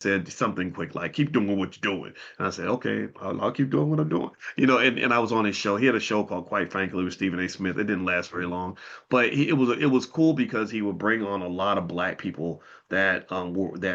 said something quick like, keep doing what you're doing. And I said, okay, I'll keep doing what I'm doing. And I was on his show. He had a show called Quite Frankly with Stephen A. Smith. It didn't last very long, but it was cool because he would bring on a lot of black people that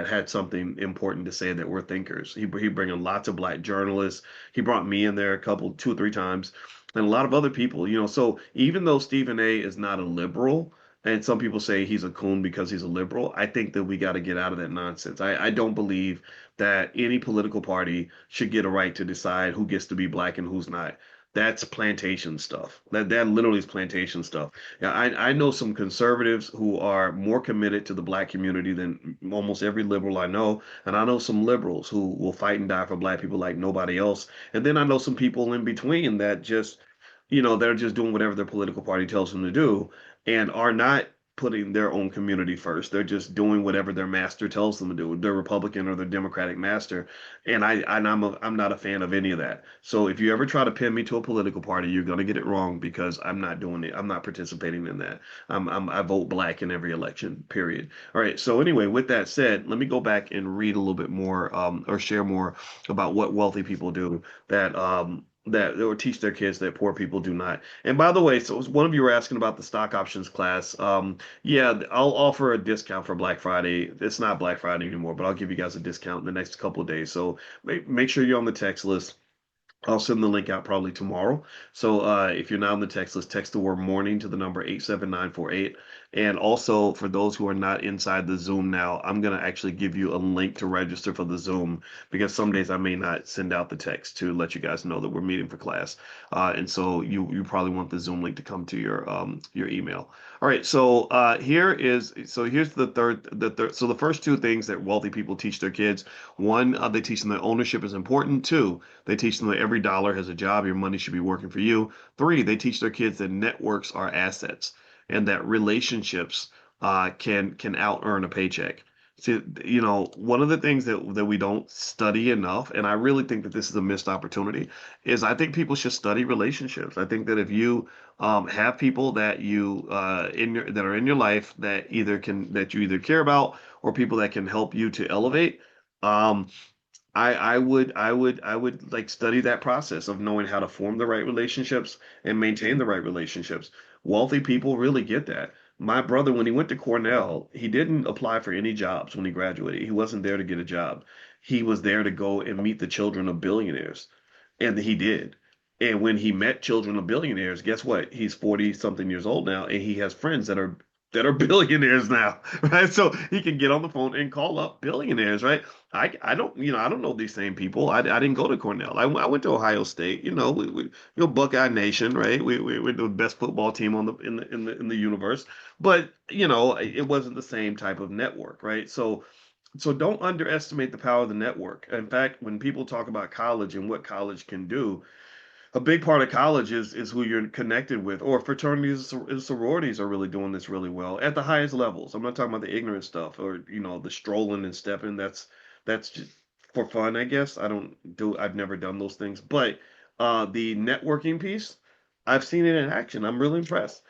had something important to say, that were thinkers. He bring in lots of black journalists. He brought me in there a couple, two or three times, and a lot of other people. So even though Stephen A. is not a liberal, and some people say he's a coon because he's a liberal, I think that we got to get out of that nonsense. I don't believe that any political party should get a right to decide who gets to be black and who's not. That's plantation stuff. That literally is plantation stuff. Yeah, I know some conservatives who are more committed to the black community than almost every liberal I know, and I know some liberals who will fight and die for black people like nobody else. And then I know some people in between that just, they're just doing whatever their political party tells them to do, and are not putting their own community first. They're just doing whatever their master tells them to do, their Republican or their Democratic master. And I'm not a fan of any of that. So if you ever try to pin me to a political party, you're going to get it wrong, because I'm not doing it. I'm not participating in that. I vote black in every election, period. All right. So anyway, with that said, let me go back and read a little bit more, or share more about what wealthy people do that or teach their kids that poor people do not. And by the way, so one of you were asking about the stock options class. Yeah, I'll offer a discount for Black Friday. It's not Black Friday anymore, but I'll give you guys a discount in the next couple of days. So make sure you're on the text list. I'll send the link out probably tomorrow. So if you're not on the text list, text the word morning to the number 87948. And also, for those who are not inside the Zoom now, I'm going to actually give you a link to register for the Zoom, because some days I may not send out the text to let you guys know that we're meeting for class. And so you probably want the Zoom link to come to your email. All right, so here's the third. So the first two things that wealthy people teach their kids: one, they teach them that ownership is important. Two, they teach them that every dollar has a job. Your money should be working for you. Three, they teach their kids that networks are assets, and that relationships can out earn a paycheck. See, one of the things that we don't study enough, and I really think that this is a missed opportunity, is I think people should study relationships. I think that if you have people that you that are in your life that you either care about, or people that can help you to elevate. Um, I would like study that process of knowing how to form the right relationships and maintain the right relationships. Wealthy people really get that. My brother, when he went to Cornell, he didn't apply for any jobs when he graduated. He wasn't there to get a job. He was there to go and meet the children of billionaires. And he did. And when he met children of billionaires, guess what? He's 40 something years old now, and he has friends that are billionaires now, right? So he can get on the phone and call up billionaires, right? I don't know these same people. I didn't go to Cornell. I went to Ohio State. Buckeye Nation, right? We're the best football team on the in the universe. But it wasn't the same type of network, right? So don't underestimate the power of the network. In fact, when people talk about college and what college can do, a big part of college is who you're connected with, or fraternities and sororities are really doing this really well at the highest levels. I'm not talking about the ignorant stuff, or the strolling and stepping. That's just for fun, I guess. I've never done those things, but the networking piece, I've seen it in action. I'm really impressed.